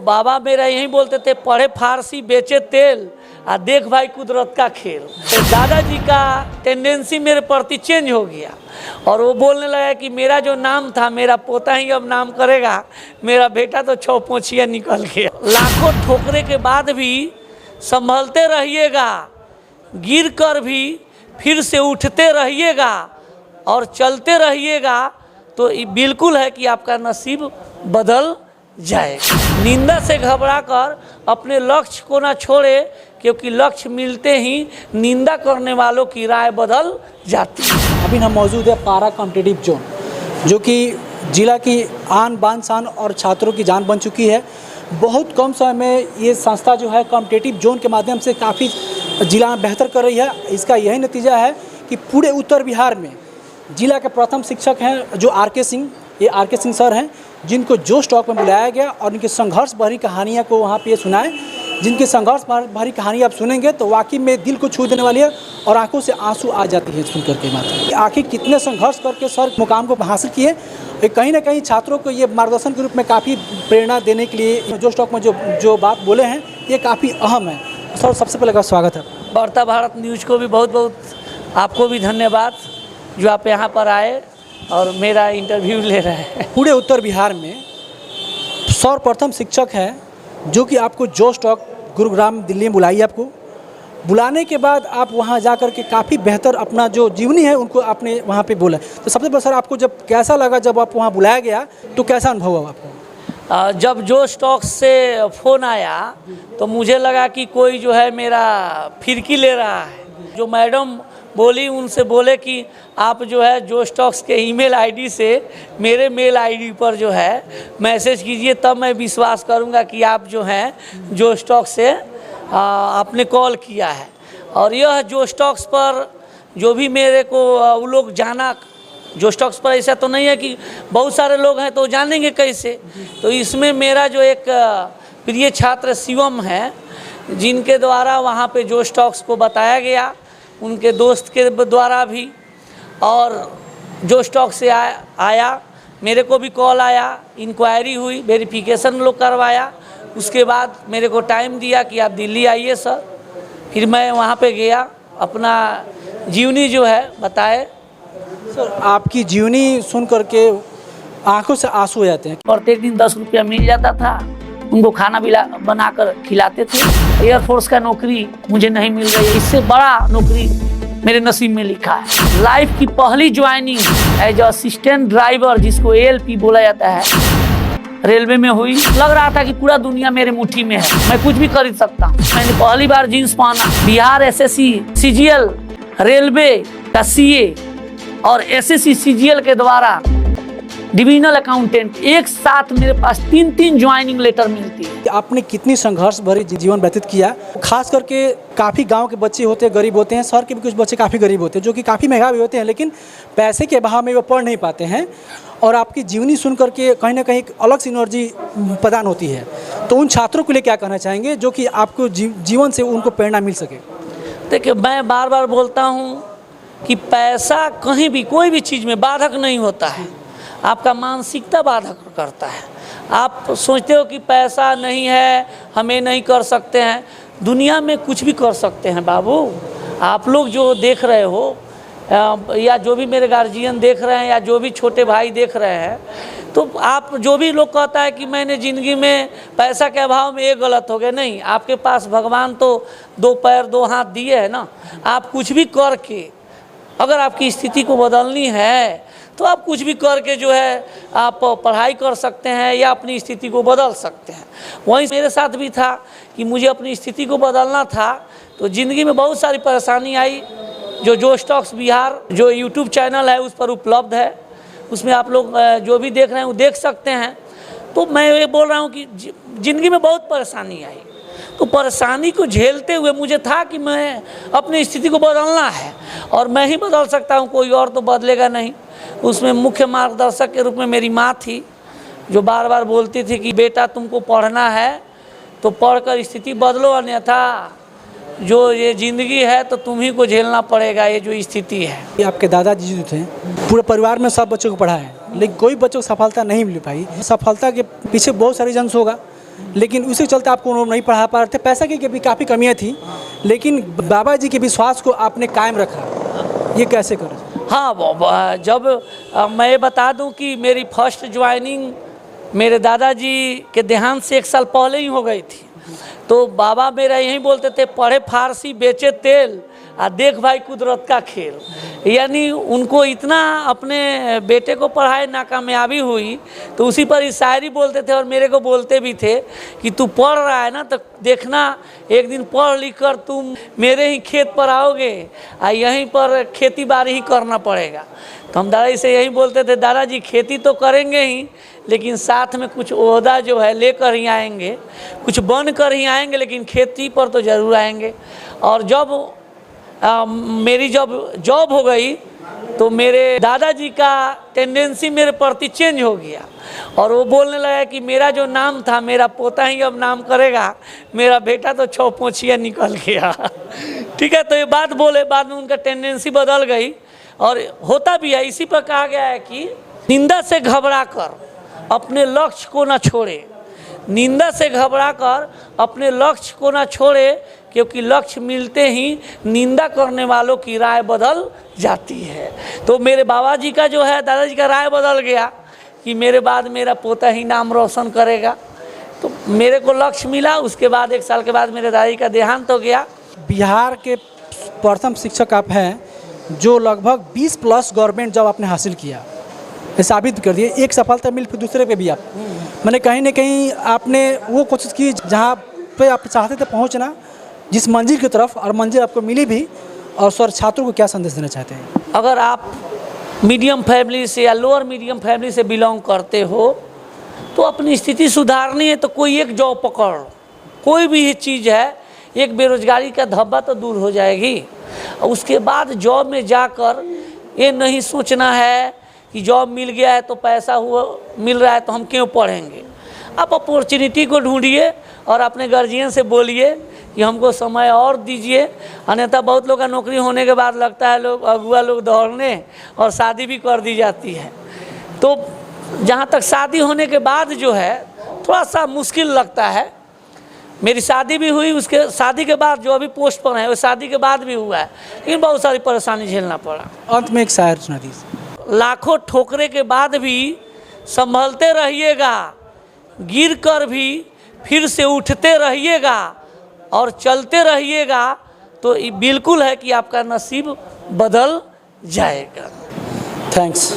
बाबा मेरा यही बोलते थे, पढ़े फारसी बेचे तेल और देख भाई कुदरत का खेल। तो दादाजी का टेंडेंसी मेरे प्रति चेंज हो गया और वो बोलने लगा कि मेरा जो नाम था मेरा पोता ही अब नाम करेगा, मेरा बेटा तो 6 पोंछिया निकल गया। लाखों ठोकरे के बाद भी संभलते रहिएगा, गिर कर भी फिर से उठते रहिएगा और चलते रहिएगा तो बिल्कुल है कि आपका नसीब बदल जाए। निंदा से घबराकर अपने लक्ष्य को ना छोड़े, क्योंकि लक्ष्य मिलते ही निंदा करने वालों की राय बदल जाती है। अभी हम मौजूद है पारा कॉम्पिटिटिव जोन, जो कि जिला की आन बान शान और छात्रों की जान बन चुकी है। बहुत कम समय में ये संस्था जो है कॉम्पिटिटिव जोन के माध्यम से काफ़ी जिला में बेहतर कर रही है। इसका यही नतीजा है कि पूरे उत्तर बिहार में जिला के प्रथम शिक्षक हैं जो आर के सिंह, ये आर के सिंह सर हैं, जिनको जोश टॉक में बुलाया गया और इनकी संघर्ष भरी कहानियाँ को वहाँ पे सुनाए। जिनकी संघर्ष भरी कहानी आप सुनेंगे तो वाकई में दिल को छू देने वाली है और आंखों से आंसू आ जाती है सुन करके। मात्र आखिर कितने संघर्ष करके सर मुकाम को हासिल किए, कहीं ना कहीं छात्रों को ये मार्गदर्शन के रूप में काफ़ी प्रेरणा देने के लिए जोश टॉक में जो बात बोले हैं ये काफ़ी अहम है। सर सबसे पहले का स्वागत है। वार्ता भारत न्यूज़ को भी बहुत बहुत आपको भी धन्यवाद जो आप यहाँ पर आए और मेरा इंटरव्यू ले रहे हैं। पूरे उत्तर बिहार में सर्वप्रथम शिक्षक है जो कि आपको जोश टॉक गुरुग्राम दिल्ली में बुलाई। आपको बुलाने के बाद आप वहाँ जा कर के काफ़ी बेहतर अपना जो जीवनी है उनको आपने वहाँ पे बोला। तो सबसे पहले सर आपको जब कैसा लगा जब आप वहाँ बुलाया गया, तो कैसा अनुभव हुआ आपको? जब जोश टॉक से फ़ोन आया तो मुझे लगा कि कोई जो है मेरा फिरकी ले रहा है। जो मैडम बोली उनसे बोले कि आप जो है जोश टॉक्स के ईमेल आईडी से मेरे मेल आईडी पर जो है मैसेज कीजिए, तब मैं विश्वास करूंगा कि आप जो हैं जोश टॉक्स से आपने कॉल किया है। और यह जोश टॉक्स पर जो भी मेरे को वो लोग जाना, जोश टॉक्स पर ऐसा तो नहीं है कि बहुत सारे लोग हैं तो जानेंगे कैसे। तो इसमें मेरा जो एक प्रिय छात्र शिवम है, जिनके द्वारा वहाँ पे जोश टॉक्स को बताया गया, उनके दोस्त के द्वारा भी, और जोश टॉक से आया मेरे को भी कॉल आया, इंक्वायरी हुई, वेरिफिकेशन लोग करवाया। उसके बाद मेरे को टाइम दिया कि आप दिल्ली आइए सर। फिर मैं वहाँ पे गया, अपना जीवनी जो है बताए। सर आपकी जीवनी सुन करके आंखों से आंसू आ जाते हैं। प्रत्येक दिन 10 रुपया मिल जाता था, उनको खाना भी बनाकर खिलाते थे। एयरफोर्स का नौकरी मुझे नहीं मिल रही है, इससे बड़ा नौकरी मेरे नसीब में लिखा है। लाइफ की पहली ज्वाइनिंग एज असिस्टेंट ड्राइवर, जिसको ALP बोला जाता है, रेलवे में हुई। लग रहा था कि पूरा दुनिया मेरे मुट्ठी में है, मैं कुछ भी खरीद सकता हूँ। मैंने पहली बार जीन्स पहना। बिहार SSC CGL, रेलवे का CA और SSC CGL के द्वारा डिविजनल अकाउंटेंट, एक साथ मेरे पास 3 ज्वाइनिंग लेटर मिलती है। आपने कितनी संघर्ष भरी जीवन व्यतीत किया। खास करके काफ़ी गांव के बच्चे होते हैं, गरीब होते हैं, शहर के भी कुछ बच्चे काफ़ी गरीब होते हैं जो कि काफ़ी महंगा भी होते हैं, लेकिन पैसे के अभाव में वो पढ़ नहीं पाते हैं। और आपकी जीवनी सुन करके कहीं ना कहीं एक अलग सी एनर्जी प्रदान होती है। तो उन छात्रों के लिए क्या कहना चाहेंगे जो कि आपको जीवन से उनको प्रेरणा मिल सके? देखिए, मैं बार बार बोलता हूँ कि पैसा कहीं भी कोई भी चीज़ में बाधक नहीं होता है, आपका मानसिकता बाधक करता है। आप सोचते हो कि पैसा नहीं है, हमें नहीं कर सकते हैं। दुनिया में कुछ भी कर सकते हैं बाबू। आप लोग जो देख रहे हो या जो भी मेरे गार्जियन देख रहे हैं या जो भी छोटे भाई देख रहे हैं, तो आप जो भी लोग कहता है कि मैंने ज़िंदगी में पैसा के अभाव में ये गलत हो गया, नहीं। आपके पास भगवान तो 2 पैर 2 हाथ दिए है ना। आप कुछ भी करके, अगर आपकी स्थिति को बदलनी है तो आप कुछ भी करके जो है आप पढ़ाई कर सकते हैं या अपनी स्थिति को बदल सकते हैं। वहीं मेरे साथ भी था कि मुझे अपनी स्थिति को बदलना था, तो ज़िंदगी में बहुत सारी परेशानी आई। जो जोश टॉक्स बिहार जो YouTube चैनल है उस पर उपलब्ध है, उसमें आप लोग जो भी देख रहे हैं वो देख सकते हैं। तो मैं ये बोल रहा हूँ कि ज़िंदगी में बहुत परेशानी आई, तो परेशानी को झेलते हुए मुझे था कि मैं अपनी स्थिति को बदलना है और मैं ही बदल सकता हूँ, कोई और तो बदलेगा नहीं। उसमें मुख्य मार्गदर्शक के रूप में मेरी माँ थी, जो बार बार बोलती थी कि बेटा तुमको पढ़ना है तो पढ़कर स्थिति बदलो, अन्यथा जो ये ज़िंदगी है तो तुम ही को झेलना पड़ेगा, ये जो स्थिति है। ये आपके दादाजी जो थे, पूरे परिवार में सब बच्चों को पढ़ा है, लेकिन कोई बच्चों को सफलता नहीं मिल पाई। सफलता के पीछे बहुत सारी रीजन्स होगा, लेकिन उसी चलते आपको उन्होंने नहीं पढ़ा पा रहे थे, पैसा की भी काफ़ी कमियाँ थी, लेकिन बाबा जी के विश्वास को आपने कायम रखा, ये कैसे करें? हाँ, जब मैं बता दूं कि मेरी फर्स्ट ज्वाइनिंग मेरे दादाजी के देहांत से 1 साल पहले ही हो गई थी। तो बाबा मेरा यही बोलते थे, पढ़े फारसी बेचे तेल आ देख भाई कुदरत का खेल। यानी उनको इतना अपने बेटे को पढ़ाए नाकामयाबी हुई तो उसी पर ही शायरी बोलते थे, और मेरे को बोलते भी थे कि तू पढ़ रहा है ना तो देखना एक दिन पढ़ लिख कर तुम मेरे ही खेत पर आओगे, यहीं पर खेती बाड़ी ही करना पड़ेगा। तो हम दादाजी से यही बोलते थे, दादाजी खेती तो करेंगे ही लेकिन साथ में कुछ ओहदा जो है लेकर ही आएंगे, कुछ बन कर ही आएंगे, लेकिन खेती पर तो ज़रूर आएंगे। और जब मेरी जब जॉब हो गई तो मेरे दादाजी का टेंडेंसी मेरे प्रति चेंज हो गया, और वो बोलने लगा कि मेरा जो नाम था मेरा पोता ही अब नाम करेगा, मेरा बेटा तो 6 पोंछिया निकल गया। ठीक है, तो ये बात बोले, बाद में उनका टेंडेंसी बदल गई और होता भी है। इसी पर कहा गया है कि निंदा से घबरा कर अपने लक्ष्य को ना छोड़े, निंदा से घबरा कर अपने लक्ष्य को ना छोड़े, क्योंकि लक्ष्य मिलते ही निंदा करने वालों की राय बदल जाती है। तो मेरे बाबा जी का जो है, दादाजी का राय बदल गया कि मेरे बाद मेरा पोता ही नाम रोशन करेगा। तो मेरे को लक्ष्य मिला, उसके बाद 1 साल के बाद मेरे दादाजी का देहांत हो गया। बिहार के प्रथम शिक्षक आप हैं जो लगभग 20+ गवर्नमेंट जॉब आपने हासिल किया, ये साबित कर दिए। एक सफलता मिल फिर दूसरे पे भी आप मैंने कहीं ना कहीं आपने वो कोशिश की जहाँ पे आप चाहते थे पहुँचना, जिस मंजिल की तरफ, और मंजिल आपको मिली भी। और सर, छात्रों को क्या संदेश देना चाहते हैं? अगर आप मीडियम फैमिली से या लोअर मीडियम फैमिली से बिलोंग करते हो तो अपनी स्थिति सुधारनी है तो कोई एक जॉब पकड़ लो, कोई भी चीज़ है, एक बेरोजगारी का धब्बा तो दूर हो जाएगी। और उसके बाद जॉब में जाकर ये नहीं सोचना है कि जॉब मिल गया है तो पैसा हुआ मिल रहा है तो हम क्यों पढ़ेंगे। आप अपॉर्चुनिटी को ढूंढिए और अपने गार्जियन से बोलिए कि हमको समय और दीजिए, अन्यथा बहुत लोग का नौकरी होने के बाद लगता है लोग अगुआ लोग दौड़ने और शादी भी कर दी जाती है। तो जहाँ तक शादी होने के बाद जो है थोड़ा सा मुश्किल लगता है। मेरी शादी भी हुई, उसके शादी के बाद जो अभी पोस्ट पर है वो शादी के बाद भी हुआ है, लेकिन बहुत सारी परेशानी झेलना पड़ा। अंत में एक शायर सुना दीजिए। लाखों ठोकरे के बाद भी संभलते रहिएगा, गिर कर भी फिर से उठते रहिएगा और चलते रहिएगा, तो बिल्कुल है कि आपका नसीब बदल जाएगा। थैंक्स।